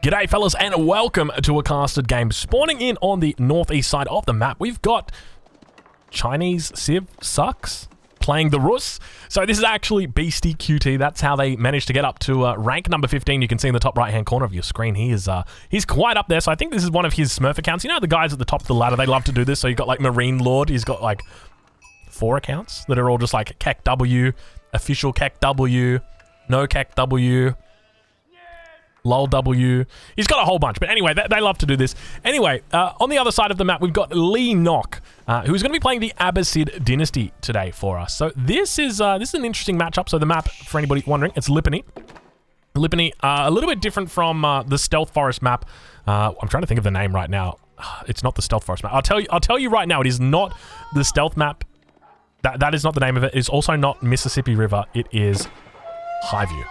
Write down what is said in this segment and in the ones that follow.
G'day fellas and welcome to a casted game. Spawning in on the northeast side of the map, we've got Chinese Civ Sucks playing the Rus. So this is actually Beastie QT. That's how they managed to get up to rank number 15. You can see in the top right hand corner of your screen. He's quite up there. So I think this is one of his Smurf accounts. You know the guys at the top of the ladder, they love to do this. So you've got like Marine Lord. He's got like 4 accounts that are all just like Kek W, official Kek W, no Kek W, lol W. He's got a whole bunch, but anyway, they love to do this. Anyway, on the other side of the map, we've got Lee Nock, who's going to be playing the Abbasid Dynasty today for us. So this is an interesting matchup. So the map, for anybody wondering, it's Lipany. Lipany, a little bit different from the Stealth Forest map. I'm trying to think of the name right now. It's not the Stealth Forest map. I'll tell you right now, it is not the Stealth map. That is not the name of it. It's also not Mississippi River. It is Highview.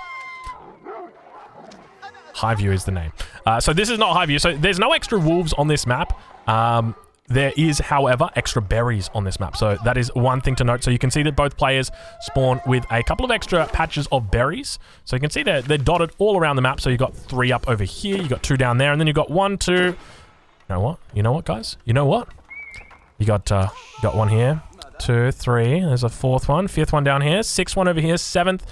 Highview is the name. So this is not Highview. So there's no extra wolves on this map. There is, however, extra berries on this map. So that is one thing to note. So you can see that both players spawn with a couple of extra patches of berries. So you can see they're dotted all around the map. So you've got 3 up over here. You've got 2 down there. And then you've got 1, 2. You know what? You know what, guys? You know what? You got 1 here. 2, 3. There's a 4th one. 5th one down here. 6th one over here. 7th.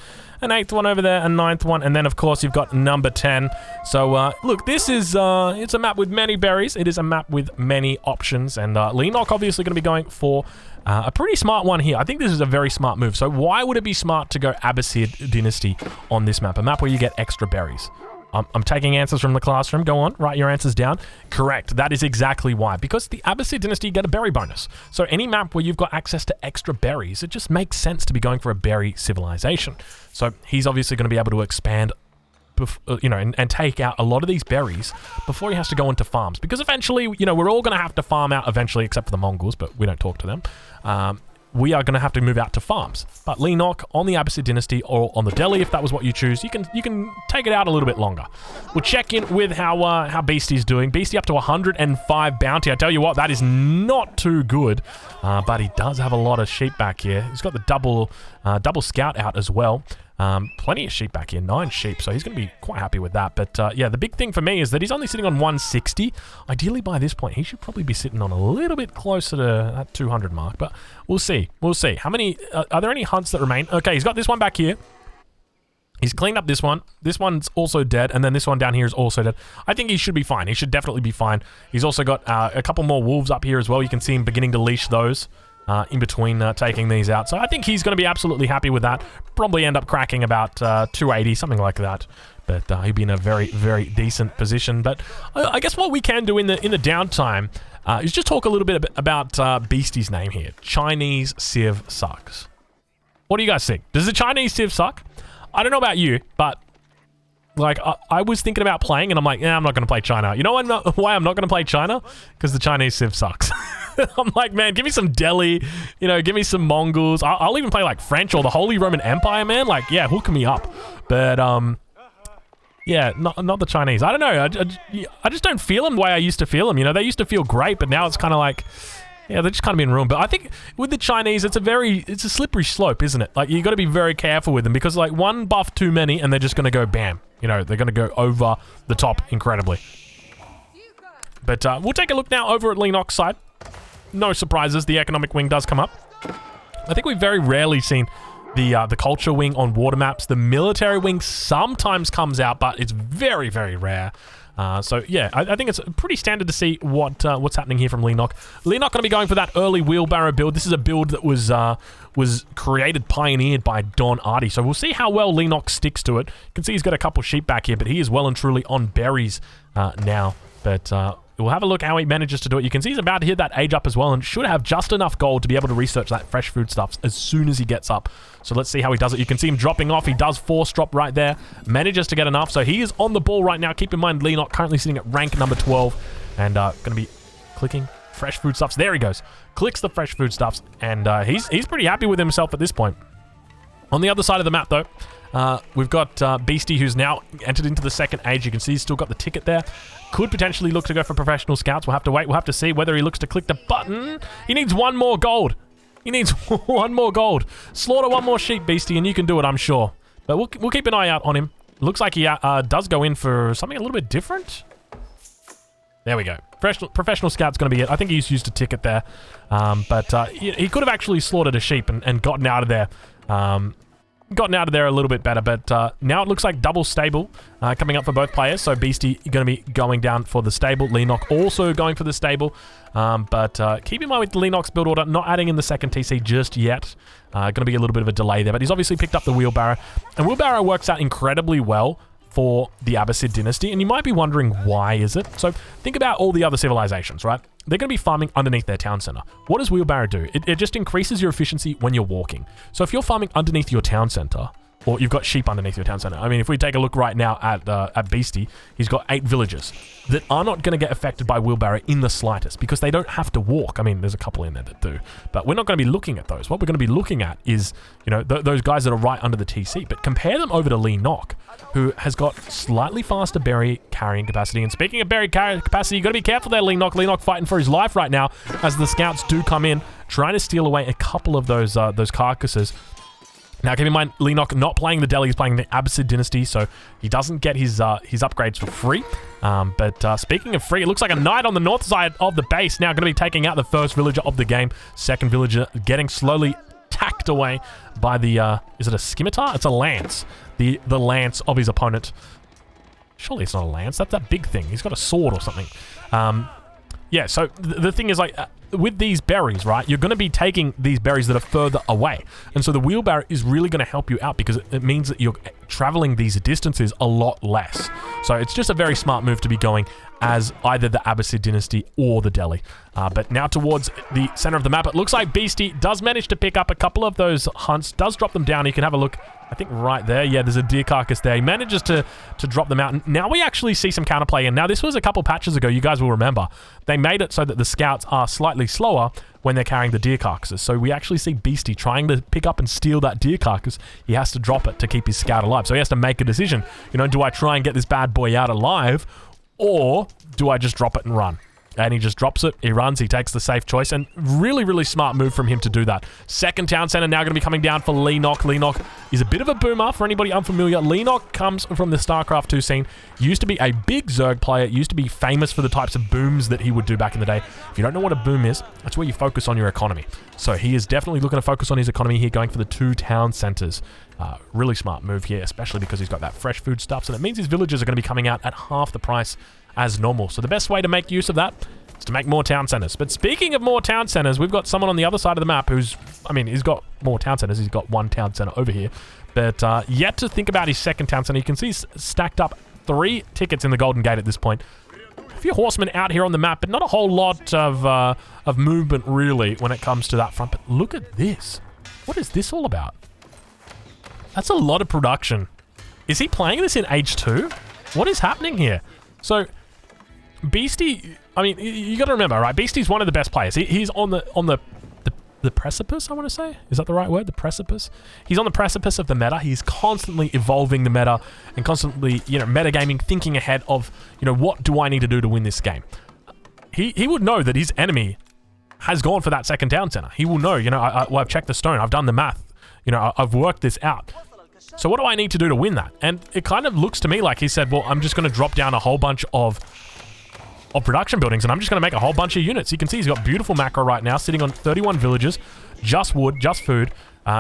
An 8th one over there, a 9th one, and then of course you've got number 10. So look, this is it's a map with many berries. It is a map with many options, and Lee Nock obviously going to be going for a pretty smart one here. I think this is a very smart move. So why would it be smart to go Abbasid Dynasty on this map? A map where you get extra berries. I'm taking answers from the classroom. Go on, write your answers down. Correct. That is exactly why. Because the Abbasid Dynasty get a berry bonus. So any map where you've got access to extra berries, it just makes sense to be going for a berry civilization. So he's obviously going to be able to expand, you know, and take out a lot of these berries before he has to go into farms. Because eventually, you know, we're all going to have to farm out eventually, except for the Mongols, but we don't talk to them. We are going to have to move out to farms. But Lee Nock on the Abbasid Dynasty or on the Delhi, if that was what you choose, you can take it out a little bit longer. We'll check in with how Beastie's doing. Beastie up to 105 bounty. I tell you what, that is not too good. But he does have a lot of sheep back here. He's got the double scout out as well. Plenty of sheep back here, 9 sheep, so he's going to be quite happy with that. But yeah, the big thing for me is that he's only sitting on 160. Ideally, by this point, he should probably be sitting on a little bit closer to that 200 mark, but we'll see. We'll see. How many, are there any hunts that remain? Okay, he's got this one back here. He's cleaned up this one. This one's also dead, and then this one down here is also dead. I think he should be fine. He should definitely be fine. He's also got a couple more wolves up here as well. You can see him beginning to leash those. In between taking these out. So I think he's going to be absolutely happy with that. Probably end up cracking about 280, something like that. But he'll be in a very, very decent position. But I guess what we can do in the downtime is just talk a little bit about Beastie's name here. Chinese Civ Sucks. What do you guys think? Does the Chinese Civ suck? I don't know about you, but like, I was thinking about playing, and I'm like, I'm not going to play China. You know why I'm not going to play China? Because the Chinese Civ sucks. I'm like, man, give me some Delhi, you know, give me some Mongols. I'll even play, like, French or the Holy Roman Empire, man. Like, yeah, hook me up. But, yeah, not the Chinese. I don't know. I just don't feel them the way I used to feel them. You know, they used to feel great, but now it's kind of like, yeah, they're just kind of being ruined. But I think with the Chinese, it's a slippery slope, isn't it? Like, you got to be very careful with them because, like, one buff too many and they're just going to go bam. You know, they're going to go over the top incredibly. But we'll take a look now over at Lee Nock's side. No surprises, the economic wing does come up. I think we've very rarely seen the culture wing on water maps. The military wing sometimes comes out, but it's very, very rare. So yeah, I think it's pretty standard to see what's happening here from Lee Nock. Lee Nock going to be going for that early wheelbarrow build. This is a build that was pioneered by Don Artie. So we'll see how well Lee Nock sticks to it. You can see he's got a couple sheep back here, but he is well and truly on berries now. But we'll have a look how he manages to do it. You can see he's about to hit that age up as well and should have just enough gold to be able to research that fresh food stuff as soon as he gets up. So let's see how he does it. You can see him dropping off. He does force drop right there. Manages to get enough. So he is on the ball right now. Keep in mind, Lee Nock currently sitting at rank number 12 and going to be clicking fresh foodstuffs. There he goes. Clicks the fresh foodstuffs and he's pretty happy with himself at this point. On the other side of the map, though, we've got Beastie, who's now entered into the second age. You can see he's still got the ticket there. Could potentially look to go for professional scouts. We'll have to wait. We'll have to see whether he looks to click the button. He needs 1 more gold. He needs 1 more gold. Slaughter 1 more sheep, Beastie, and you can do it, I'm sure. But we'll keep an eye out on him. Looks like he does go in for something a little bit different. There we go. Professional scout's going to be it. I think he's used a ticket there. But he could have actually slaughtered a sheep and gotten out of there. Gotten out of there a little bit better. But now it looks like double stable coming up for both players. So Beastie going to be going down for the stable. Leenock also going for the stable. But keep in mind with the Leenock's build order, not adding in the second TC just yet. Going to be a little bit of a delay there. But he's obviously picked up the wheelbarrow. And wheelbarrow works out incredibly well for the Abbasid dynasty, and you might be wondering why is it? So think about all the other civilizations, right? They're going to be farming underneath their town center. What does wheelbarrow do? It just increases your efficiency when you're walking. So if you're farming underneath your town center, or you've got sheep underneath your town center. I mean, if we take a look right now at Beastie, he's got 8 villages that are not going to get affected by wheelbarrow in the slightest because they don't have to walk. I mean, there's a couple in there that do, but we're not going to be looking at those. What we're going to be looking at is, you know, those guys that are right under the TC, but compare them over to Leenock, who has got slightly faster berry carrying capacity. And speaking of berry carrying capacity, you got to be careful there, Leenock. Leenock fighting for his life right now as the scouts do come in, trying to steal away a couple of those carcasses. Now, keep in mind, Leenock not playing the Delhi, he's playing the Abbasid dynasty, so he doesn't get his upgrades for free. But speaking of free, it looks like a knight on the north side of the base now going to be taking out the first villager of the game. Second villager getting slowly tacked away by the, is it a scimitar? It's a lance. The lance of his opponent. Surely it's not a lance. That's that big thing. He's got a sword or something. Yeah, so the thing is, like, with these berries, right, you're going to be taking these berries that are further away. And so the wheelbarrow is really going to help you out because it means that you're traveling these distances a lot less. So it's just a very smart move to be going as either the Abbasid dynasty or the Delhi. But now towards the center of the map, it looks like Beastie does manage to pick up a couple of those hunts, does drop them down. You can have a look, I think right there. Yeah, there's a deer carcass there. He manages to drop them out. And now we actually see some counterplay. And now this was a couple patches ago, you guys will remember. They made it so that the scouts are slightly slower when they're carrying the deer carcasses. So we actually see Beastie trying to pick up and steal that deer carcass. He has to drop it to keep his scout alive. So he has to make a decision. You know, do I try and get this bad boy out alive, or do I just drop it and run? And he just drops it, he runs, he takes the safe choice, and really, really smart move from him to do that. Second town center now going to be coming down for Leenock. Leenock is a bit of a boomer for anybody unfamiliar. Leenock comes from the StarCraft 2 scene, used to be a big Zerg player, used to be famous for the types of booms that he would do back in the day. If you don't know what a boom is, that's where you focus on your economy. So he is definitely looking to focus on his economy here, going for the 2 town centers. Really smart move here, especially because he's got that fresh food stuff, so that means his villagers are going to be coming out at half the price as normal. So the best way to make use of that is to make more town centers. But speaking of more town centers, we've got someone on the other side of the map who's, I mean, he's got more town centers. He's got 1 town center over here, but yet to think about his second town center. You can see he's stacked up 3 tickets in the Golden Gate at this point. A few horsemen out here on the map, but not a whole lot of movement really when it comes to that front. But look at this. What is this all about? That's a lot of production. Is he playing this in H2? What is happening here? So Beastie, I mean, you got to remember, right? Beastie's one of the best players. He's on the precipice, I want to say. Is that the right word? The precipice? He's on the precipice of the meta. He's constantly evolving the meta and constantly, you know, metagaming, thinking ahead of, you know, what do I need to do to win this game? He would know that his enemy has gone for that second town center. He will know, you know, I've checked the stone. I've done the math. You know, I've worked this out. So what do I need to do to win that? And it kind of looks to me like he said, well, I'm just going to drop down a whole bunch of production buildings, and I'm just going to make a whole bunch of units. You can see he's got beautiful macro right now, sitting on 31 villages, just wood, just food.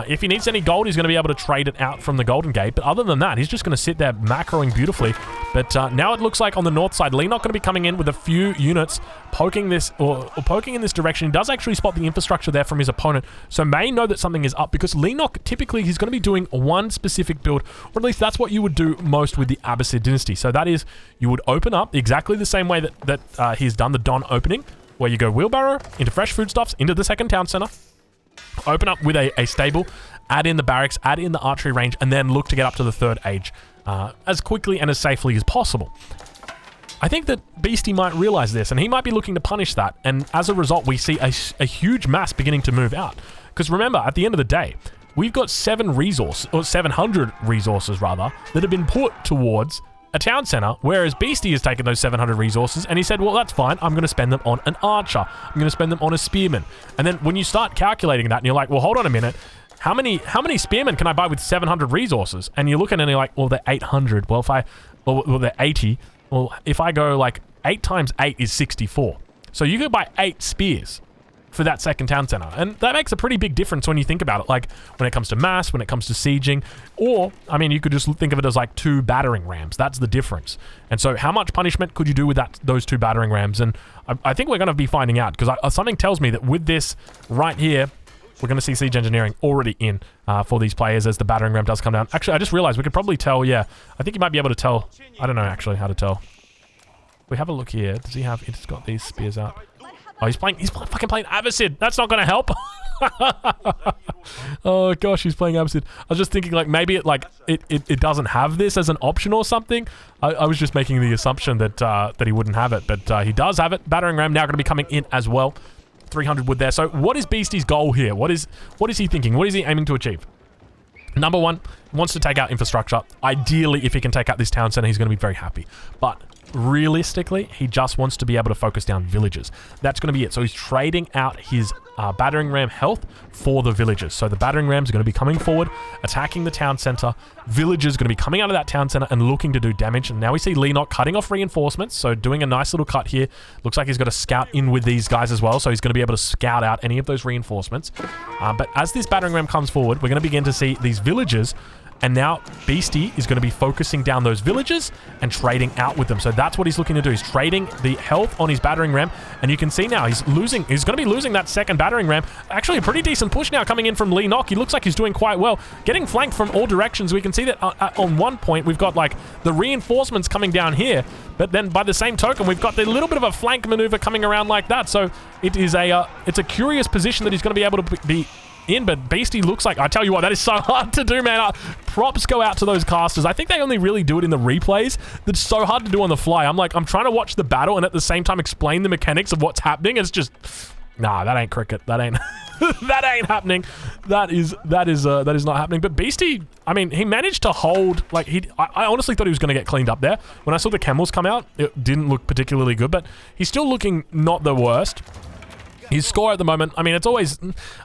If he needs any gold, he's going to be able to trade it out from the Golden Gate. But other than that, he's just going to sit there macroing beautifully. But now it looks like on the north side, Leenock going to be coming in with a few units, poking this or poking in this direction. He does actually spot the infrastructure there from his opponent, so may know that something is up, because Leenock, typically, he's going to be doing one specific build, or at least that's what you would do most with the Abbasid dynasty. So that is, you would open up exactly the same way that he's done the Don opening, where you go wheelbarrow into fresh foodstuffs, into the second town center, open up with a stable, add in the barracks, add in the archery range, and then look to get up to the 3rd age as quickly and as safely as possible. I think that Beastie might realize this, and he might be looking to punish that, and as a result, we see a huge mass beginning to move out. Because remember, at the end of the day, we've got 700 resources rather, that have been put towards a town center, whereas Beastie has taken those 700 resources and he said, well, that's fine, I'm going to spend them on an archer, I'm going to spend them on a spearman. And then when you start calculating that and you're like, well, hold on a minute, how many spearmen can I buy with 700 resources? And you're looking and you're like, well, they're 800. Well, they're 80. Well, if I go like 8 times 8 is 64. So you could buy 8 spears for that second town center. And that makes a pretty big difference when you think about it. Like when it comes to mass, when it comes to sieging, or, I mean, you could just think of it as like 2 battering rams. That's the difference. And so how much punishment could you do with those 2 battering rams? And I think we're going to be finding out, because something tells me that with this right here, we're going to see siege engineering already in for these players as the battering ram does come down. Actually, I just realized we could probably tell, yeah, I think you might be able to tell. I don't know actually how to tell. We have a look here. Does he have, he's got these spears out. Oh, he's fucking playing Abbasid. That's not going to help. Oh gosh, he's playing Abbasid. I was just thinking like maybe it doesn't have this as an option or something. I was just making the assumption that he wouldn't have it, but he does have it. Battering ram now going to be coming in as well. 300 wood there. So what is Beastie's goal here? What is he thinking? What is he aiming to achieve? Number one, he wants to take out infrastructure. Ideally, if he can take out this town center, he's going to be very happy. But realistically, he just wants to be able to focus down villages. That's going to be it. So he's trading out his battering ram health for the villages. So the battering rams are going to be coming forward, attacking the town center. Villagers are going to be coming out of that town center and looking to do damage. And now we see Leenock cutting off reinforcements. So doing a nice little cut here. Looks like he's got a scout in with these guys as well. So he's going to be able to scout out any of those reinforcements. But as this battering ram comes forward, we're going to begin to see these villagers. And now Beastie is going to be focusing down those villages and trading out with them. So that's what he's looking to do. He's trading the health on his battering ram. And you can see now he's losing. He's going to be losing that second battering ram. Actually, a pretty decent push now coming in from Leenock. He looks like he's doing quite well. Getting flanked from all directions. We can see that on one point, we've got like the reinforcements coming down here. But then by the same token, we've got the little bit of a flank maneuver coming around like that. So it is it's a curious position that he's going to be able to be in, but Beastie looks like, I tell you what, that is so hard to do, man. Props go out to those casters. I think they only really do it in the replays. That's so hard to do on the fly. I'm trying to watch the battle and at the same time explain the mechanics of what's happening. It's just, nah, that ain't cricket. That ain't, that ain't happening. That is not happening. But Beastie, I mean, he managed to hold, like, I honestly thought he was going to get cleaned up there. When I saw the camels come out, it didn't look particularly good, but he's still looking not the worst. His score at the moment, I mean, it's always,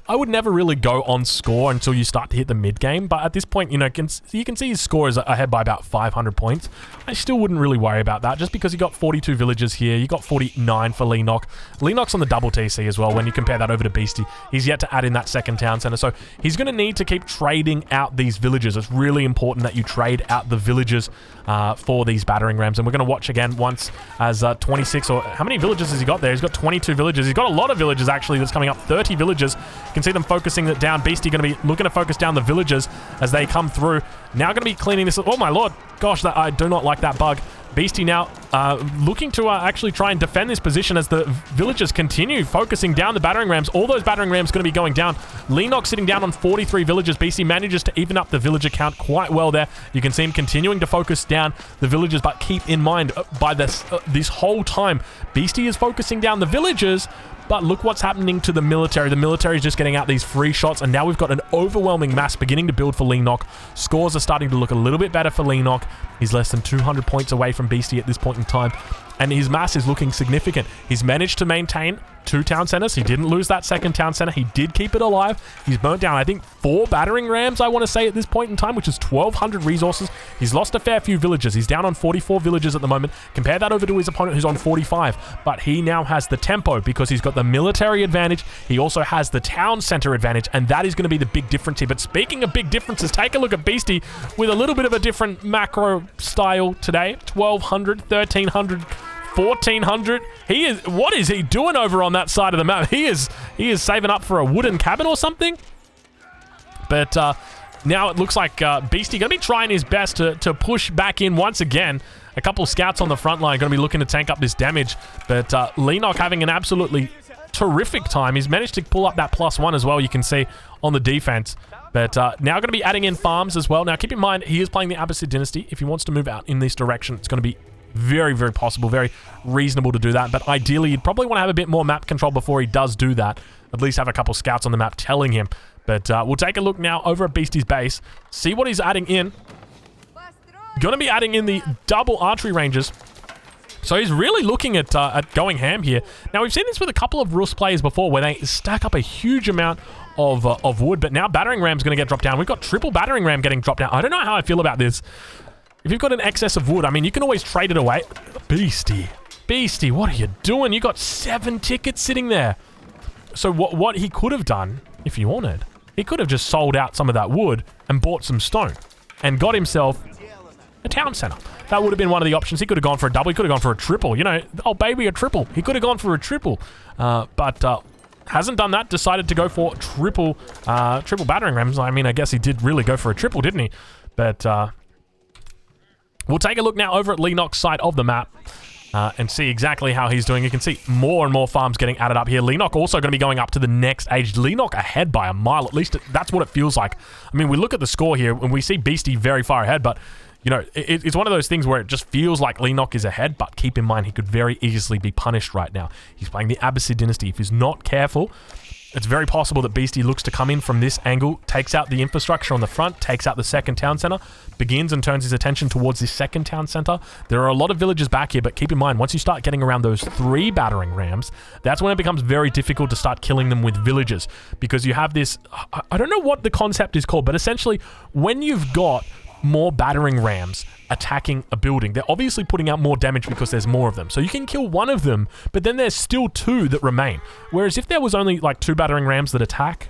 I would never really go on score until you start to hit the mid-game, but at this point, you know, you can see his score is ahead by about 500 points. I still wouldn't really worry about that, just because you got 42 villagers here, you got 49 for Leenock. Leenock's on the double TC as well when you compare that over to Beastie. He's yet to add in that second town center, so he's going to need to keep trading out these villagers. It's really important that you trade out the villagers for these battering rams, and we're going to watch again once as 26, or how many villagers has he got there? He's got 22 villagers. He's got a lot of villagers actually that's coming up, 30 villagers. You can see them focusing it down. Beastie going to be looking to focus down the villagers as they come through. Now going to be cleaning this. Oh my lord. Gosh, I do not like that bug. Beastie now looking to actually try and defend this position as the villagers continue focusing down the battering rams. All those battering rams going to be going down. Leenock sitting down on 43 villagers. Beastie manages to even up the villager count quite well there. You can see him continuing to focus down the villagers, but keep in mind by this whole time, Beastie is focusing down the villagers. But look what's happening to the military. The military is just getting out these free shots, and now we've got an overwhelming mass beginning to build for Leenock. Scores are starting to look a little bit better for Leenock. He's less than 200 points away from Beastie at this point in time, and his mass is looking significant. He's managed to maintain 2 town centers. He didn't lose that second town center. He did keep it alive. He's burnt down, I think, 4 battering rams, I want to say, at this point in time, which is 1,200 resources. He's lost a fair few villagers. He's down on 44 villagers at the moment. Compare that over to his opponent who's on 45. But he now has the tempo because he's got the military advantage. He also has the town center advantage, and that is going to be the big difference here. But speaking of big differences, take a look at Beastie with a little bit of a different macro style today. 1,200, 1,300, 1,400. What is he doing over on that side of the map? He is saving up for a wooden cabin or something. But now it looks like Beastie going to be trying his best to push back in once again. A couple scouts on the front line going to be looking to tank up this damage. But Leenock having an absolutely terrific time. He's managed to pull up that +1 as well, you can see on the defense. But now going to be adding in farms as well. Now keep in mind, he is playing the Abbasid dynasty. If he wants to move out in this direction, it's going to be very, very possible, very reasonable to do that. But ideally, you'd probably want to have a bit more map control before he does do that. At least have a couple scouts on the map telling him. But we'll take a look now over at Beastie's base. See what he's adding in. Going to be adding in the double archery ranges. So he's really looking at going ham here. Now, we've seen this with a couple of Rus players before where they stack up a huge amount of wood, but now Battering Ram's going to get dropped down. We've got triple Battering Ram getting dropped down. I don't know how I feel about this. If you've got an excess of wood, I mean, you can always trade it away. Beastie. Beastie, what are you doing? You got 7 tickets sitting there. So what he could have done, if he wanted, he could have just sold out some of that wood and bought some stone and got himself a town center. That would have been one of the options. He could have gone for a double. He could have gone for a triple. You know, oh, baby, a triple. He could have gone for a triple. But hasn't done that. Decided to go for triple Battering Rams. I mean, I guess he did really go for a triple, didn't he? But we'll take a look now over at Lennox's side of the map. And see exactly how he's doing. You can see more and more farms getting added up here. Lennox also going to be going up to the next age. Lennox ahead by a mile. At least that's what it feels like. I mean, we look at the score here and we see Beastie very far ahead, but you know, it's one of those things where it just feels like Lennox is ahead, but keep in mind he could very easily be punished right now. He's playing the Abbasid dynasty. If he's not careful, it's very possible that Beastie looks to come in from this angle, takes out the infrastructure on the front, takes out the second town center, begins and turns his attention towards this second town center. There are a lot of villages back here, but keep in mind, once you start getting around those 3 Battering Rams, that's when it becomes very difficult to start killing them with villages, because you have this, I don't know what the concept is called, but essentially, when you've got more Battering Rams attacking a building, they're obviously putting out more damage because there's more of them. So you can kill one of them, but then there's still 2 that remain. Whereas if there was only like 2 Battering Rams that attack,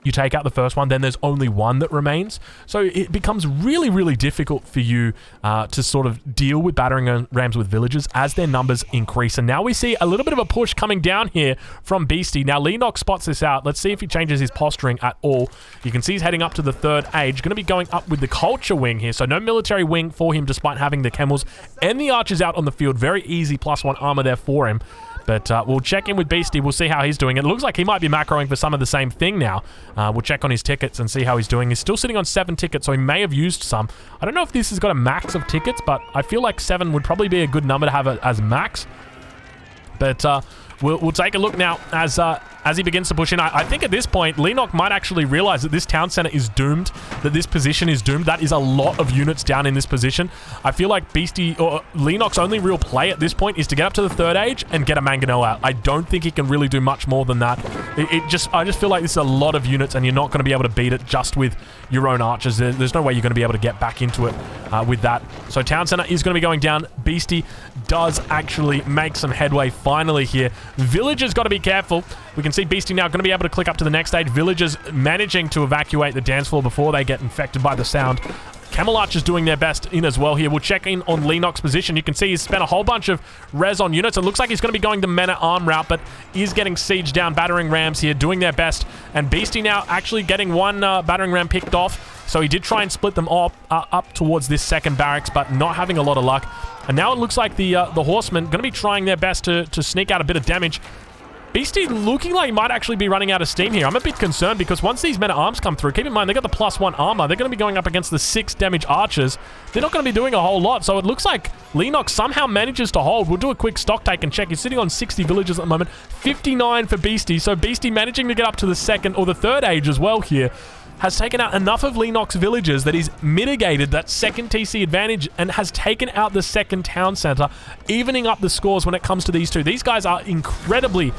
you take out the first one, then there's only 1 that remains. So it becomes really, really difficult for you to sort of deal with Battering Rams with villagers as their numbers increase. And now we see a little bit of a push coming down here from Beastie. Now Lennox spots this out. Let's see if he changes his posturing at all. You can see he's heading up to the 3rd age. Going to be going up with the culture wing here. So no military wing for him despite having the camels and the archers out on the field. Very easy +1 armor there for him. But we'll check in with Beastie. We'll see how he's doing. It looks like he might be macroing for some of the same thing now. We'll check on his tickets and see how he's doing. He's still sitting on 7 tickets, so he may have used some. I don't know if this has got a max of tickets, but I feel like 7 would probably be a good number to have as max. But we'll take a look now as he begins to push in. I think at this point, Lennox might actually realize that this town center is doomed, that this position is doomed. That is a lot of units down in this position. I feel like Beastie or Lennox's only real play at this point is to get up to the 3rd age and get a Mangonel out. I don't think he can really do much more than that. I just feel like this is a lot of units and you're not going to be able to beat it just with your own archers. There's no way you're going to be able to get back into it with that. So town center is going to be going down. Beastie does actually make some headway finally here. Villagers got to be careful. We can see Beastie now going to be able to click up to the next stage. Villagers managing to evacuate the dance floor before they get infected by the sound. Camel Archers doing their best in as well here. We'll check in on Lennox's position. You can see he's spent a whole bunch of res on units. It looks like he's going to be going the Men-at-Arm route, but is getting siege down. Battering Rams here doing their best. And Beastie now actually getting one Battering Ram picked off. So he did try and split them up towards this second barracks, but not having a lot of luck. And now it looks like the Horsemen going to be trying their best to sneak out a bit of damage. Beastie looking like he might actually be running out of steam here. I'm a bit concerned because once these Men-at-Arms come through, keep in mind, they got the +1 armor. They're going to be going up against the 6 damage archers. They're not going to be doing a whole lot. So it looks like Lennox somehow manages to hold. We'll do a quick stock take and check. He's sitting on 60 villagers at the moment. 59 for Beastie. So Beastie managing to get up to the 2nd or the 3rd age as well here. Has taken out enough of Lennox villagers that he's mitigated that 2nd TC advantage and has taken out the 2nd town center, evening up the scores when it comes to these two. These guys are incredibly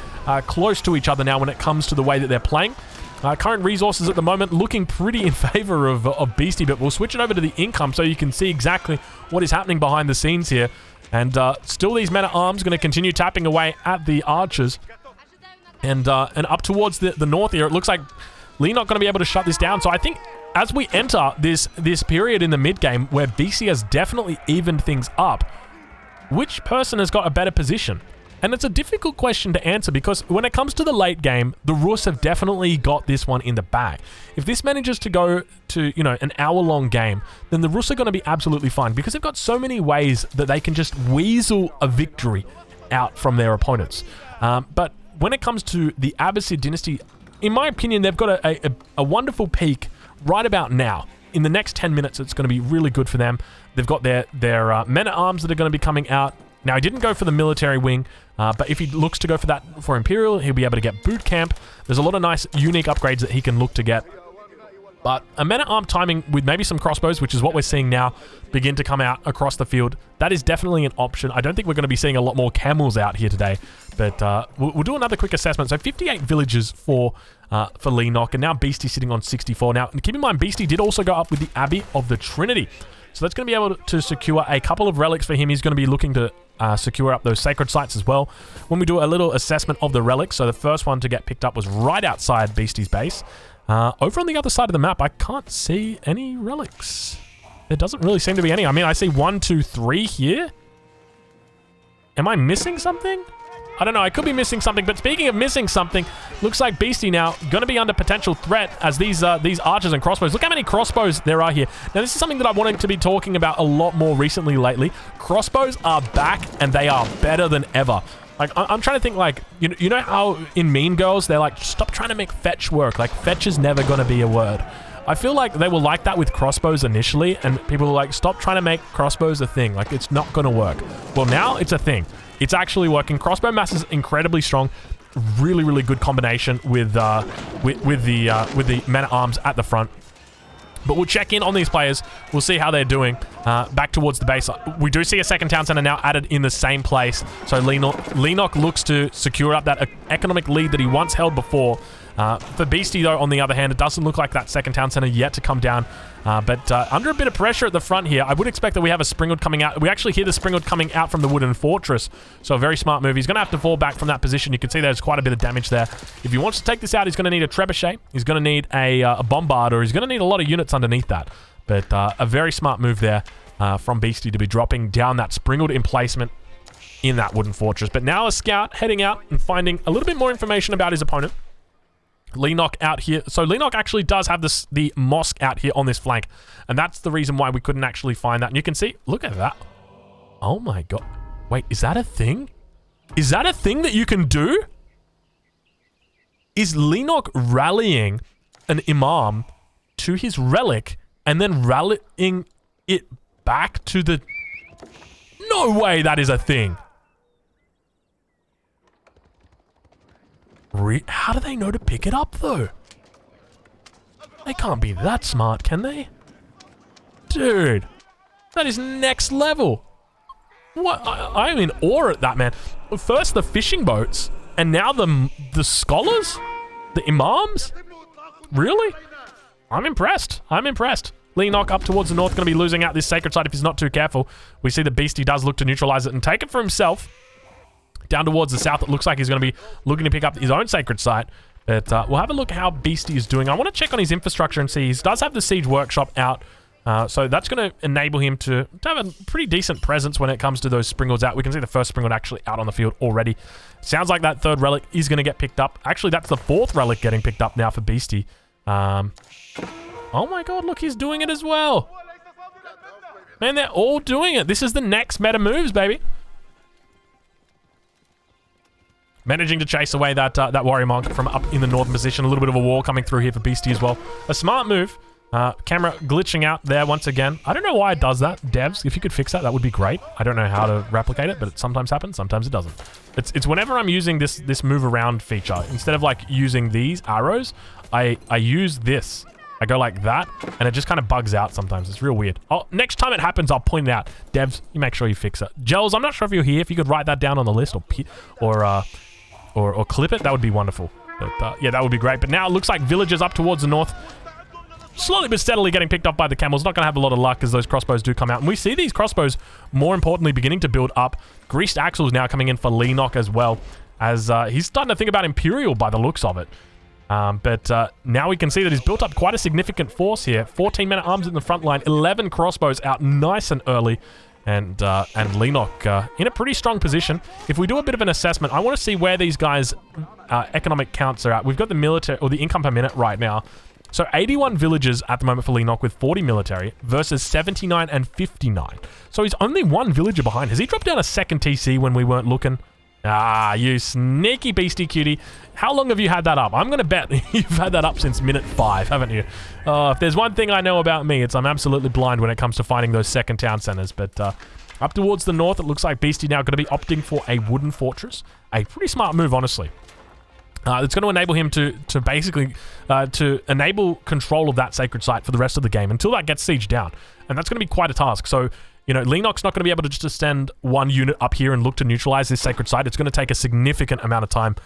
close to each other now when it comes to the way that they're playing. Current resources at the moment looking pretty in favor of Beastie, but we'll switch it over to the income so you can see exactly what is happening behind the scenes here. And still these Men-at-Arms going to continue tapping away at the archers. And up towards the north here, it looks like Lennox going to be able to shut this down. So I think as we enter this period in the mid-game where Beastie has definitely evened things up, which person has got a better position? And it's a difficult question to answer because when it comes to the late game, the Rus have definitely got this one in the bag. If this manages to go to, you know, an hour-long game, then the Rus are going to be absolutely fine because they've got so many ways that they can just weasel a victory out from their opponents. But when it comes to the Abbasid dynasty, in my opinion, they've got a wonderful peak right about now. In the next 10 minutes, it's going to be really good for them. They've got their Men-at-Arms that are going to be coming out. Now, he didn't go for the military wing, but if he looks to go for that for Imperial, he'll be able to get boot camp. There's a lot of nice, unique upgrades that he can look to get. But a men-at-arm timing with maybe some crossbows, which is what we're seeing now, begin to come out across the field. That is definitely an option. I don't think we're going to be seeing a lot more camels out here today, but we'll do another quick assessment. So 58 villages for Leenock, and now Beastie sitting on 64. Now, keep in mind, Beastie did also go up with the Abbey of the Trinity. So that's going to be able to secure a couple of relics for him. He's going to be looking to secure up those sacred sites as well. When we do a little assessment of the relics, so the first one to get picked up was right outside Beastie's base. Over on the other side of the map, I can't see any relics. There doesn't really seem to be any. I mean, I see 1, 2, 3 here. Am I missing something? I don't know. I could be missing something. But speaking of missing something, looks like Beastie now going to be under potential threat as these archers and crossbows. Look how many crossbows there are here. Now, this is something that I wanted to be talking about a lot more recently lately. Crossbows are back, and they are better than ever. Like, I'm trying to think, like, you know how in Mean Girls, they're like, stop trying to make fetch work. Like, fetch is never going to be a word. I feel like they were like that with crossbows initially, and people were like, stop trying to make crossbows a thing. Like, it's not going to work. Well, now it's a thing. It's actually working. Crossbow mass is incredibly strong. Really, really good combination with the men-at-arms at the front. But we'll check in on these players. We'll see how they're doing back towards the base. We do see a second town center now added in the same place. So Leenock looks to secure up that economic lead that he once held before. For Beastie, though, on the other hand, it doesn't look like that second town center yet to come down. But under a bit of pressure at the front here, I would expect that we have a Springwood coming out. We actually hear the Springwood coming out from the wooden fortress. So a very smart move. He's going to have to fall back from that position. You can see there's quite a bit of damage there. If he wants to take this out, he's going to need a trebuchet. He's going to need a bombard, or he's going to need a lot of units underneath that. But a very smart move there from Beastie to be dropping down that Springwood emplacement in that wooden fortress. But now a scout heading out and finding a little bit more information about his opponent. Leenock out here. So Leenock actually does have the mosque out here on this flank. And that's the reason why we couldn't actually find that. And you can see, look at that. Oh my god. Wait, is that a thing? Is that a thing that you can do? Is Leenock rallying an imam to his relic and then rallying it back to the... No way that is a thing. How do they know to pick it up, though? They can't be that smart, can they? Dude, that is next level. What? I'm in awe at that, man. First the fishing boats, and now the scholars? The imams? Really? I'm impressed. I'm impressed. Leenock up towards the north, going to be losing out this sacred site if he's not too careful. We see the Beastie does look to neutralize it and take it for himself. Down towards the south, it looks like he's going to be looking to pick up his own sacred site. But we'll have a look at how Beastie is doing. I want to check on his infrastructure and see. He does have the siege workshop out. So that's going to enable him to have a pretty decent presence when it comes to those Springwoods out. We can see the first Springwood actually out on the field already. Sounds like that third relic is going to get picked up. Actually, that's the fourth relic getting picked up now for Beastie. Oh my god, look, he's doing it as well. Man, they're all doing it. This is the next meta moves, baby. Managing to chase away that warrior monk from up in the northern position. A little bit of a wall coming through here for Beastie as well. A smart move. Camera glitching out there once again. I don't know why it does that. Devs, if you could fix that, that would be great. I don't know how to replicate it, but it sometimes happens, sometimes it doesn't. It's whenever I'm using this move around feature, instead of like using these arrows, I use this. I go like that, and it just kind of bugs out sometimes. It's real weird. Next time it happens, I'll point it out. Devs, you make sure you fix it. Gels, I'm not sure if you're here. If you could write that down on the list or clip it, that would be wonderful. But yeah, that would be great. But now it looks like villagers up towards the north, slowly but steadily getting picked up by the camels. Not going to have a lot of luck as those crossbows do come out. And we see these crossbows, more importantly, beginning to build up. Greased Axles now coming in for Leenock as well, as he's starting to think about Imperial by the looks of it. But now we can see that he's built up quite a significant force here. 14 men-at-arms in the front line, 11 crossbows out nice and early. And Leenock in a pretty strong position. If we do a bit of an assessment, I want to see where these guys' economic counts are at. We've got the military, or the income per minute right now. So 81 villages at the moment for Leenock with 40 military versus 79 and 59. So he's only one villager behind. Has he dropped down a second TC when we weren't looking? Ah, you sneaky beastie cutie. How long have you had that up? I'm going to bet you've had that up since minute 5, haven't you? If there's one thing I know about me, it's I'm absolutely blind when it comes to finding those second town centers. But up towards the north, it looks like Beastie now going to be opting for a wooden fortress. A pretty smart move, honestly. It's going to enable him to basically to enable control of that sacred site for the rest of the game until that gets sieged down, and that's going to be quite a task. So, you know, Lennox not going to be able to just send one unit up here and look to neutralize this sacred site. It's going to take a significant amount of time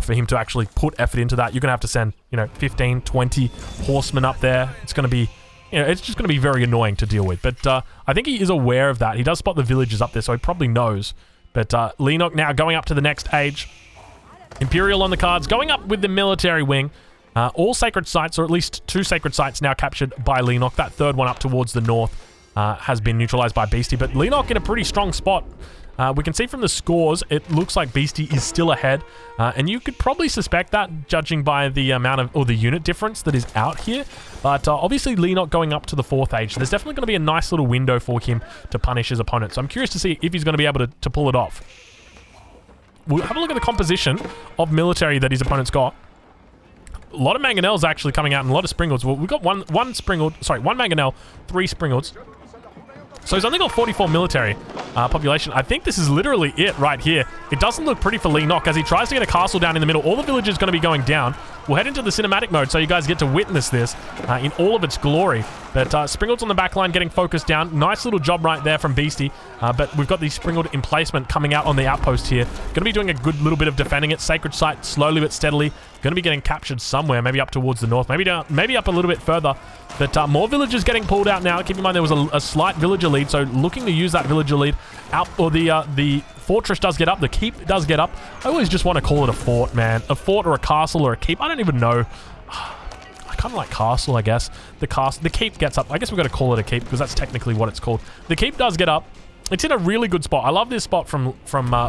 for him to actually put effort into that. You're going to have to send, you know, 15, 20 horsemen up there. It's going to be, you know, it's just going to be very annoying to deal with. But I think he is aware of that. He does spot the villages up there, so he probably knows. But Lennox now going up to the next age. Imperial on the cards, going up with the military wing. All sacred sites, or at least 2 sacred sites now captured by Lennox. That third one up towards the north has been neutralized by Beastie, but Lennox in a pretty strong spot. We can see from the scores, it looks like Beastie is still ahead, and you could probably suspect that judging by the amount of, or the unit difference that is out here. But obviously Lennox going up to the 4th age, so there's definitely going to be a nice little window for him to punish his opponent. So I'm curious to see if he's going to be able to pull it off. We'll have a look at the composition of military that his opponent's got. A lot of mangonels actually coming out and a lot of springalds. Well, we've got one mangonel, 3 springalds. So he's only got 44 military population. I think this is literally it right here. It doesn't look pretty for Lennox as he tries to get a castle down in the middle. All the villagers going to be going down. We'll head into the cinematic mode so you guys get to witness this in all of its glory. But Springalds on the back line getting focused down. Nice little job right there from Beastie. But we've got the Springled emplacement coming out on the outpost here. Going to be doing a good little bit of defending it. Sacred Site slowly but steadily. Going to be getting captured somewhere, maybe up towards the north, maybe down, maybe up a little bit further. But more villagers getting pulled out now. Keep in mind there was a slight villager lead, so looking to use that villager lead out, or the fortress does get up, the keep does get up. I always just want to call it a fort, man. A fort or a castle or a keep. I don't even know. I kind of like castle, I guess. The keep gets up. I guess we've got to call it a keep because that's technically what it's called. The keep does get up. It's in a really good spot. I love this spot from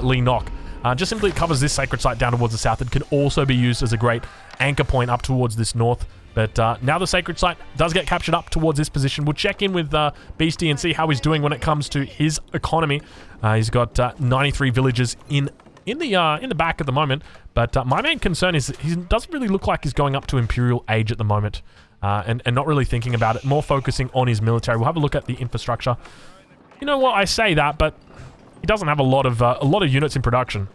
Lennox. Just simply it covers this sacred site down towards the south. It can also be used as a great anchor point up towards this north. But now the sacred site does get captured up towards this position. We'll check in with Beastie and see how he's doing when it comes to his economy. He's got 93 villagers in the back at the moment. But my main concern is he doesn't really look like he's going up to imperial age at the moment, and not really thinking about it. More focusing on his military. We'll have a look at the infrastructure. You know what? I say that, but he doesn't have a lot of units in production.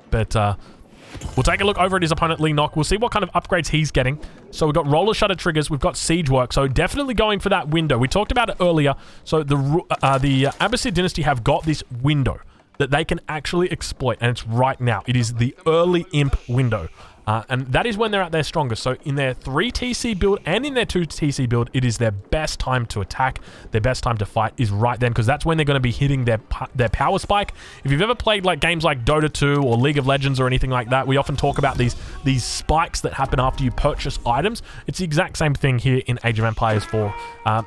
But we'll take a look over at his opponent, Lennox. We'll see what kind of upgrades he's getting. So we've got roller shutter triggers. We've got siege work. So definitely going for that window. We talked about it earlier. So the Abbasid dynasty have got this window that they can actually exploit, and it's right now. It is the early imp window. And that is when they're at their strongest. So in their 3 TC build and in their 2 TC build, it is their best time to attack. Their best time to fight is right then, because that's when they're going to be hitting their power spike. If you've ever played like games like Dota 2 or League of Legends or anything like that, we often talk about these spikes that happen after you purchase items. It's the exact same thing here in Age of Empires 4.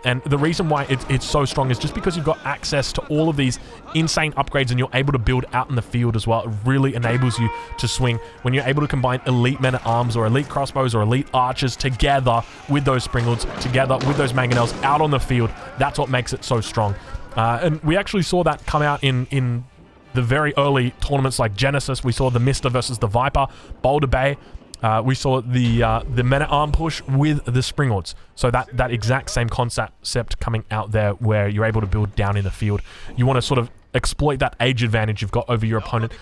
And the reason why it's so strong is just because you've got access to all of these insane upgrades and you're able to build out in the field as well. It really enables you to swing when you're able to combine elite men-at-arms or elite crossbows or elite archers together with those springalds, together with those mangonels out on the field. That's what makes it so strong. And we actually saw that come out in the very early tournaments like Genesis. We saw the Mister versus the Viper, Boulder Bay. We saw the men-at-arm push with the springalds. So that exact same concept coming out there where you're able to build down in the field. You want to sort of exploit that age advantage you've got over your opponent.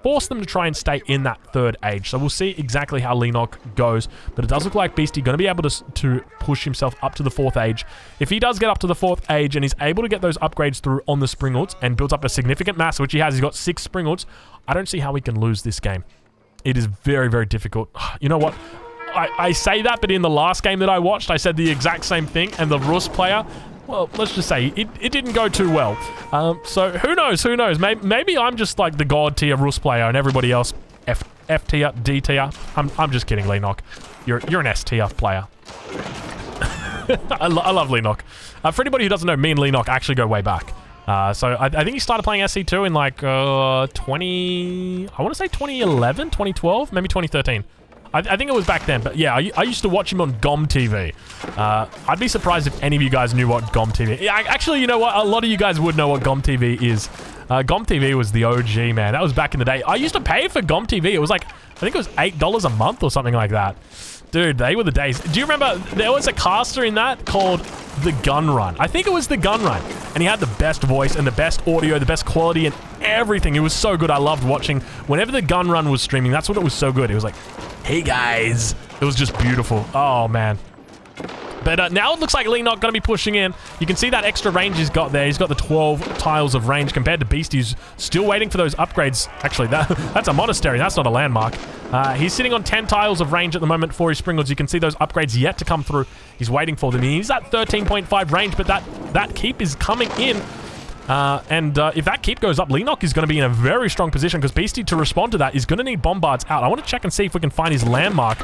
Force them to try and stay in that 3rd age. So we'll see exactly how Lennox goes. But it does look like Beastie going to be able to push himself up to the 4th age. If he does get up to the 4th age and he's able to get those upgrades through on the springalds and builds up a significant mass, which he has, he's got 6 springalds, I don't see how he can lose this game. It is very, very difficult. You know what? I say that, but in the last game that I watched, I said the exact same thing, and the Rus player, well, let's just say it didn't go too well. So who knows? Who knows? Maybe I'm just like the god tier Rus player, and everybody else F tier, D tier. I'm just kidding, Lennox. You're an S tier player. I love Lennox. For anybody who doesn't know, me and Lennox actually go way back. So I think he started playing SC2 in like I want to say 2011, 2012, maybe 2013. I think it was back then, but yeah, I used to watch him on GOM TV. I'd be surprised if any of you guys knew what GOM TV is. Actually, you know what? A lot of you guys would know what GOM TV is. GOM TV was the OG, man. That was back in the day. I used to pay for GOM TV. It was like, I think it was $8 a month or something like that. Dude, they were the days. Do you remember there was a caster in that called the gun run. I think it was the gun run. And he had the best voice and the best audio, the best quality and everything. It was so good. I loved watching. Whenever the gun run was streaming, that's what it was so good. It was like, hey guys. It was just beautiful. Oh, man. But now it looks like Leenock going to be pushing in. You can see that extra range he's got there. He's got the 12 tiles of range compared to Beastie, who's still waiting for those upgrades. Actually, that's a monastery. That's not a landmark. He's sitting on 10 tiles of range at the moment for his Springles. You can see those upgrades yet to come through. He's waiting for them. He's at 13.5 range, but that keep is coming in. If that keep goes up, Leenock is going to be in a very strong position because Beastie, to respond to that, is going to need bombards out. I want to check and see if we can find his landmark.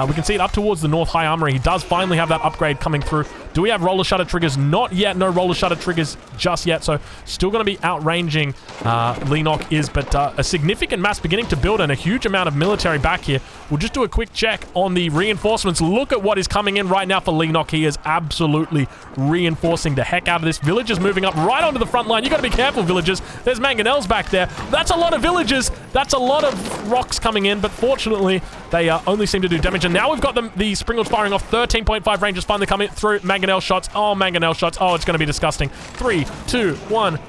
We can see it up towards the North High Armory. He does finally have that upgrade coming through. Do we have roller shutter triggers? Not yet. No roller shutter triggers just yet. So still going to be outranging Leenock is, but a significant mass beginning to build and a huge amount of military back here. We'll just do a quick check on the reinforcements. Look at what is coming in right now for Leenock. He is absolutely reinforcing the heck out of this. Villagers moving up right onto the front line. You got to be careful, villagers. There's mangonels back there. That's a lot of villagers. That's a lot of rocks coming in, but fortunately, they only seem to do damage. And now we've got the Springles firing off 13.5 range. Just finally coming through. Mangonel shots. Oh, mangonel shots. Oh, it's going to be disgusting. 3, 2, 1.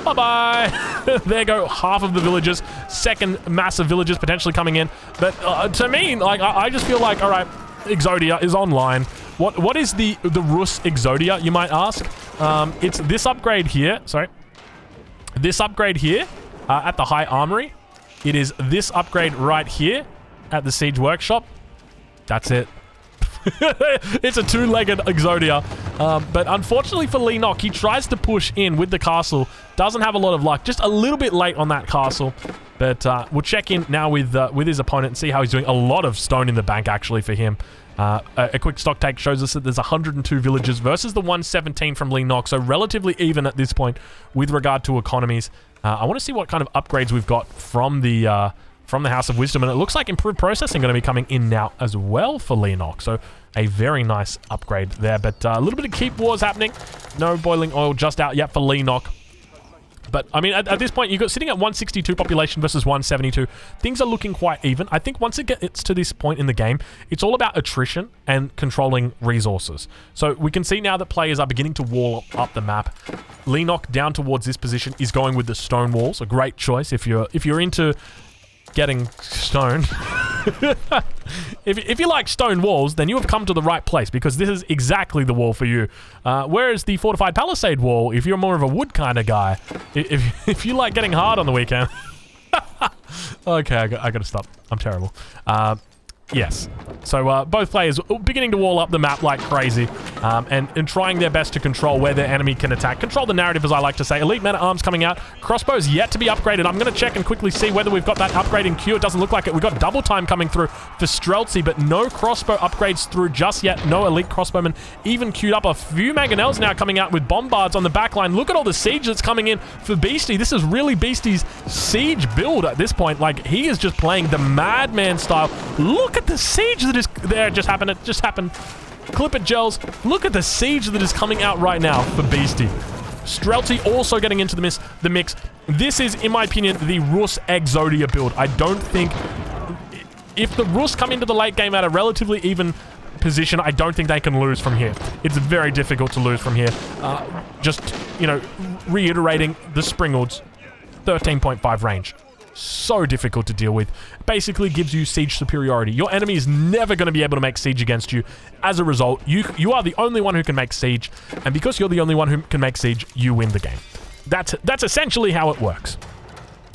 Bye-bye. There go half of the villagers. Second mass of villagers potentially coming in. But to me, like, I just feel like, all right, Exodia is online. What is the Rus Exodia, you might ask? It's this upgrade here. Sorry. This upgrade here at the High Armory. It is this upgrade right here at the Siege Workshop. That's it. It's a two-legged Exodia. But unfortunately for Leenock, he tries to push in with the castle. Doesn't have a lot of luck. Just a little bit late on that castle. But we'll check in now with his opponent and see how he's doing. A lot of stone in the bank, actually, for him. A quick stock take shows us that there's 102 villagers versus the 117 from Leenock. So relatively even at this point with regard to economies. I want to see what kind of upgrades we've got from the House of Wisdom, and it looks like improved processing going to be coming in now as well for Leenock. So a very nice upgrade there, but a little bit of keep wars happening. No boiling oil just out yet for Leenock. But, I mean, at this point, you've got sitting at 162 population versus 172. Things are looking quite even. I think once it gets to this point in the game, it's all about attrition and controlling resources. So we can see now that players are beginning to wall up the map. Leenock down towards this position is going with the stone walls. A great choice if you're into getting stone. If you like stone walls, then you have come to the right place, because this is exactly the wall for you. Whereas the fortified palisade wall, if you're more of a wood kind of guy, if you like getting hard on the weekend. Okay, I gotta stop. I'm terrible. Yes. So both players beginning to wall up the map like crazy, and trying their best to control where their enemy can attack. Control the narrative, as I like to say. Elite men-at-arms coming out. Crossbows yet to be upgraded. I'm going to check and quickly see whether we've got that upgrade in queue. It doesn't look like it. We've got double time coming through for Streltsy, but no crossbow upgrades through just yet. No elite crossbowmen even queued up. A few mangonels now coming out with bombards on the back line. Look at all the siege that's coming in for Beastie. This is really Beastie's siege build at this point. Like, he is just playing the madman style. Look at the siege that is there. It just happened. It just happened. Clip it, gels. Look at the siege that is coming out right now for Beastie. Streltsy also getting into the mix. This is, in my opinion, the Rus Exodia build. I don't think... If the Rus come into the late game at a relatively even position, I don't think they can lose from here. It's very difficult to lose from here. Just, you know, reiterating the Springles, 13.5 range. So difficult to deal with. Basically gives you siege superiority. Your enemy is never going to be able to make siege against you. As a result, you are the only one who can make siege, and because you're the only one who can make siege, you win the game. That's essentially how it works.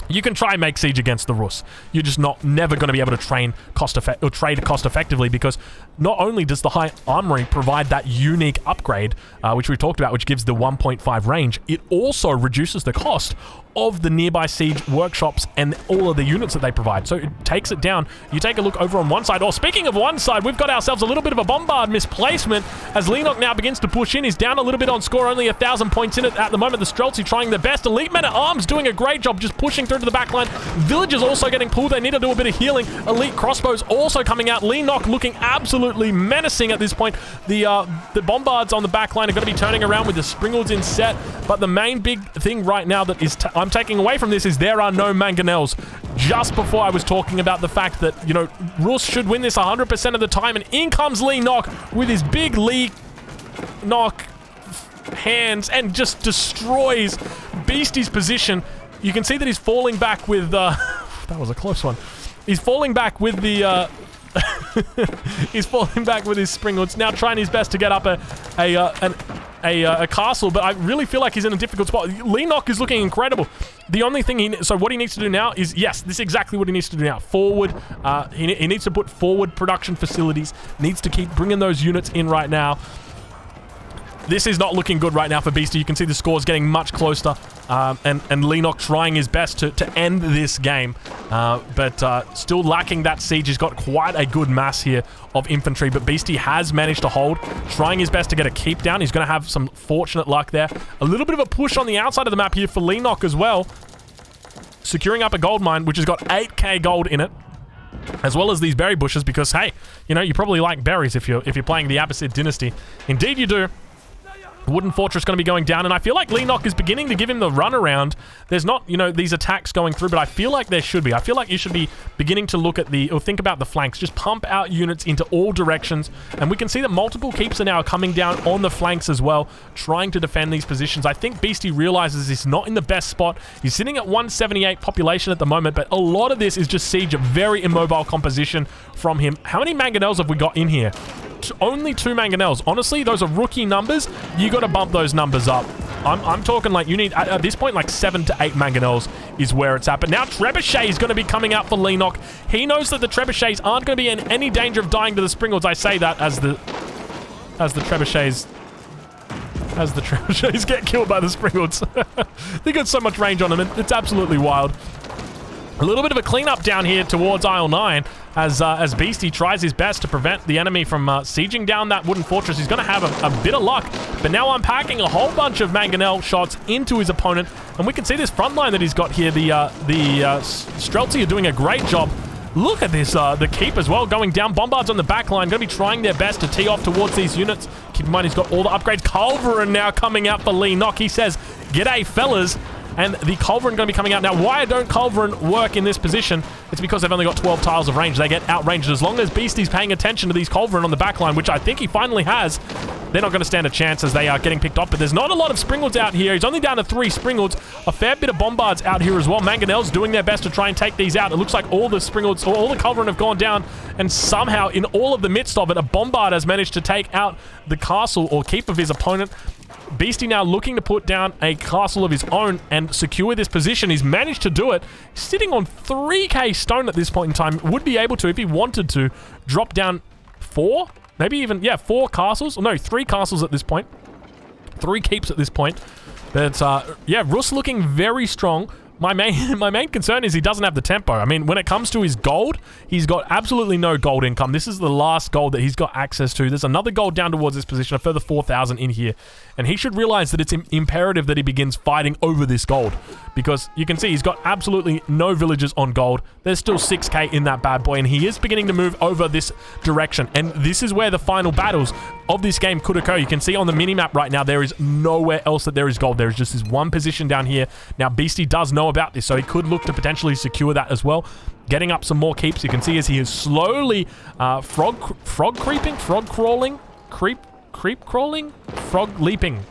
You can try and make siege against the Rus. You're just never going to be able to trade cost effectively, because not only does the High Armory provide that unique upgrade, which we talked about, which gives the 1.5 range, it also reduces the cost of the nearby siege workshops and all of the units that they provide. So it takes it down. You take a look over on one side. Oh, speaking of one side, we've got ourselves a little bit of a bombard misplacement as Leenock now begins to push in. He's down a little bit on score, only 1,000 points in it at the moment. The Streltsy trying their best. Elite men-at-arms doing a great job just pushing through to the back line. Villagers also getting pulled. They need to do a bit of healing. Elite crossbows also coming out. Leenock looking absolutely menacing at this point. The bombards on the back line are going to be turning around with the Springles in set, but the main big thing right now that is I'm taking away from this is there are no mangonels. Just before I was talking about the fact that, you know, Rus should win this 100% of the time, and in comes Leenock with his big Leenock hands and just destroys Beastie's position. You can see that he's falling back with... that was a close one. He's falling back with the... he's falling back with his springlets, now trying his best to get up a castle, but I really feel like he's in a difficult spot. Leenock is looking incredible. The only thing so what he needs to do now is, yes, this is exactly what he needs to do now. Forward, he needs to put forward production facilities, needs to keep bringing those units in right now. This is not looking good right now for Beastie. You can see the scores getting much closer, and Leenock trying his best to end this game, but still lacking that siege. He's got quite a good mass here of infantry, but Beastie has managed to hold, trying his best to get a keep down. He's going to have some fortunate luck there. A little bit of a push on the outside of the map here for Leenock as well, securing up a gold mine, which has got 8k gold in it, as well as these berry bushes, because, hey, you know, you probably like berries if you're playing the Abbasid dynasty. Indeed you do. Wooden Fortress going to be going down, and I feel like Leenock is beginning to give him the runaround. There's not, you know, these attacks going through, but I feel like there should be. I feel like you should be beginning to look at or think about the flanks. Just pump out units into all directions, and we can see that multiple keeps are now coming down on the flanks as well, trying to defend these positions. I think Beastie realizes he's not in the best spot. He's sitting at 178 population at the moment, but a lot of this is just siege, a very immobile composition from him. How many mangonels have we got in here? Only 2 mangonels. Honestly, those are rookie numbers. You got to bump those numbers up. I'm talking like you need, at this point, like 7 to 8 mangonels is where it's at. But now Trebuchet is going to be coming out for Leenock. He knows that the Trebuchets aren't going to be in any danger of dying to the Springles. I say that as the Trebuchets get killed by the Springles. They got so much range on them. It's absolutely wild. A little bit of a cleanup down here towards Isle 9 as Beastie tries his best to prevent the enemy from sieging down that wooden fortress. He's going to have a bit of luck, but now unpacking a whole bunch of mangonel shots into his opponent, and we can see this front line that he's got here. The Streltsy are doing a great job. Look at this, the keep as well going down. Bombards on the back line, going to be trying their best to tee off towards these units. Keep in mind, he's got all the upgrades. Culverin now coming out for Leenock. He says, "G'day, fellas." And the Culverin going to be coming out. Now, why don't Culverin work in this position? It's because they've only got 12 tiles of range. They get outranged. As long as Beastie's paying attention to these Culverin on the back line, which I think he finally has, they're not going to stand a chance as they are getting picked off. But there's not a lot of Springalds out here. He's only down to 3 Springalds. A fair bit of Bombards out here as well. Mangonel's doing their best to try and take these out. It looks like all the Springalds, or all the Culverin have gone down. And somehow, in all of the midst of it, a Bombard has managed to take out the castle or keep of his opponent. Beastie now looking to put down a castle of his own and secure this position. He's managed to do it. He's sitting on 3k stone at this point in time. Would be able to, if he wanted to, drop down 4? Maybe even, yeah, 4 castles. No, 3 castles at this point. 3 keeps at this point. But, yeah, Rus looking very strong. My main concern is he doesn't have the tempo. I mean, when it comes to his gold, he's got absolutely no gold income. This is the last gold that he's got access to. There's another gold down towards this position, a further 4,000 in here. And he should realize that it's imperative that he begins fighting over this gold. Because you can see he's got absolutely no villagers on gold. There's still 6k in that bad boy, and he is beginning to move over this direction. And this is where the final battles of this game could occur. You can see on the minimap right now, there is nowhere else that there is gold. There is just this one position down here. Now, Beastie does know about this, so he could look to potentially secure that as well. Getting up some more keeps. You can see as he is slowly frog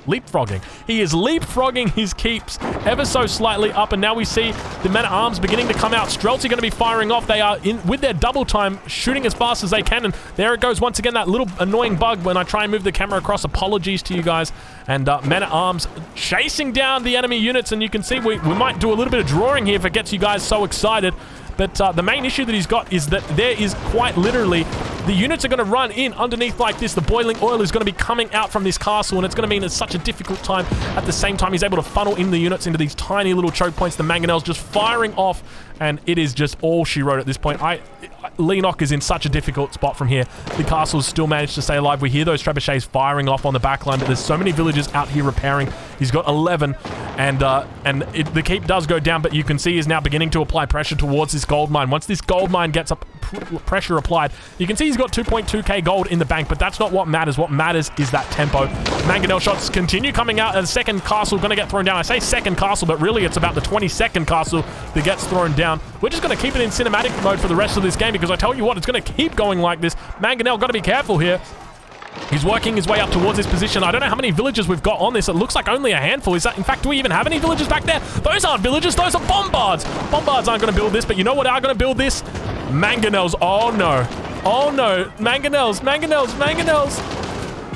leapfrogging. He is leapfrogging his keeps ever so slightly up, and now we see the men-at-arms beginning to come out. Streltsy going to be firing off. They are in with their double time, shooting as fast as they can, and there it goes once again, that little annoying bug when I try and move the camera across. Apologies to you guys. And men-at-arms chasing down the enemy units, and you can see we might do a little bit of drawing here if it gets you guys so excited. But the main issue that he's got is that there is quite literally, the units are going to run in underneath like this. The boiling oil is going to be coming out from this castle, and it's going to mean it's such a difficult time. At the same time, he's able to funnel in the units into these tiny little choke points. The mangonels just firing off, and it is just all she wrote at this point. Leenock is in such a difficult spot from here. The castle's still managed to stay alive. We hear those trebuchets firing off on the back line, but there's so many villagers out here repairing. He's got 11, and the keep does go down, but you can see he's now beginning to apply pressure towards this gold mine. Once this gold mine gets up, pressure applied, you can see he's got 2.2k gold in the bank, but that's not what matters. What matters is that tempo. Mangonel shots continue coming out, and the second castle going to get thrown down. I say second castle, but really it's about the 22nd castle that gets thrown down. We're just going to keep it in cinematic mode for the rest of this game, because I tell you what, it's going to keep going like this. Mangonel got to be careful here. He's working his way up towards this position. I don't know how many villagers we've got on this. It looks like only a handful. Is that, in fact, do we even have any villagers back there? Those aren't villagers. Those are bombards. Bombards aren't going to build this, but you know what are going to build this? Mangonels. Oh, no. Oh, no. Mangonels. Mangonels. Mangonels.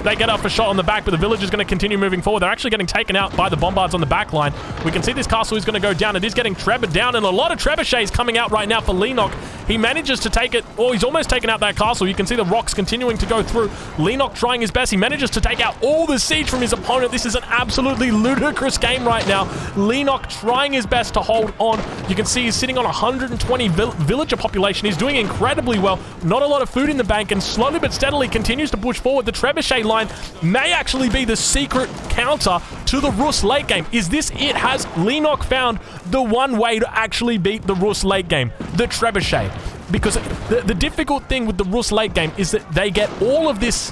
They get up a shot on the back, but the village is going to continue moving forward. They're actually getting taken out by the bombards on the back line. We can see this castle is going to go down. It is getting Trebor down, and a lot of trebuchets coming out right now for Lenok. He manages to take it. Oh, he's almost taken out that castle. You can see the rocks continuing to go through. Lenok trying his best. He manages to take out all the siege from his opponent. This is an absolutely ludicrous game right now. Lenok trying his best to hold on. You can see he's sitting on 120 villager population. He's doing incredibly well. Not a lot of food in the bank, and slowly but steadily continues to push forward. The trebuchet line may actually be the secret counter to the Rus late game. Is this it? Has Lenok found the one way to actually beat the Rus late game? The trebuchet. Because the difficult thing with the Rus late game is that they get all of this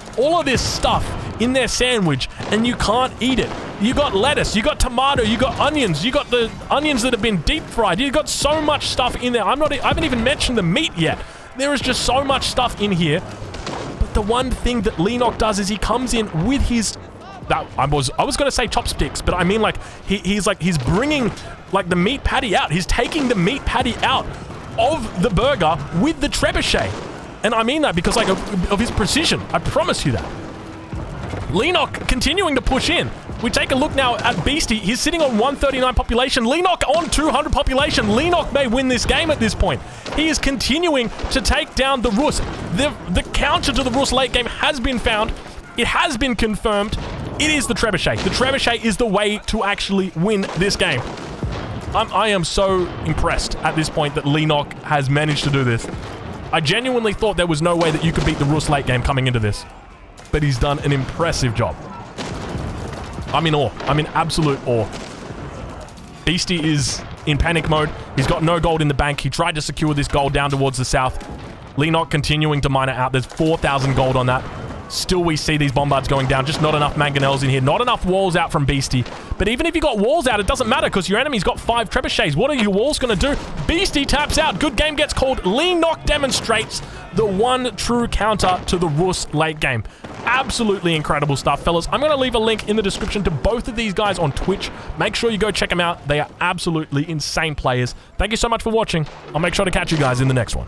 stuff in their sandwich, and you can't eat it. You got lettuce, you got tomato, you got onions, you got the onions that have been deep fried. You got so much stuff in there. I haven't even mentioned the meat yet. There is just so much stuff in here. But the one thing that Lenok does is he comes in with his... I was going to say chopsticks, but I mean, like, he's bringing, like, the meat patty out. He's taking the meat patty out of the burger with the trebuchet. And I mean that because, like, of his precision. I promise you that. Lenok continuing to push in. We take a look now at Beastie. He's sitting on 139 population. Lenok on 200 population. Lenok may win this game at this point. He is continuing to take down the Rus. The counter to the Rus late game has been found. It has been confirmed. It is the trebuchet. The trebuchet is the way to actually win this game. I am so impressed at this point that Lenok has managed to do this. I genuinely thought there was no way that you could beat the Rus late game coming into this. But he's done an impressive job. I'm in awe. I'm in absolute awe. Beastie is in panic mode. He's got no gold in the bank. He tried to secure this gold down towards the south. Lenok continuing to mine it out. There's 4,000 gold on that. Still, we see these bombards going down. Just not enough mangonels in here. Not enough walls out from Beastie. But even if you got walls out, it doesn't matter because your enemy's got 5 trebuchets. What are your walls going to do? Beastie taps out. Good game gets called. Lenok demonstrates the one true counter to the Rus late game. Absolutely incredible stuff, fellas. I'm going to leave a link in the description to both of these guys on Twitch. Make sure you go check them out. They are absolutely insane players. Thank you so much for watching. I'll make sure to catch you guys in the next one.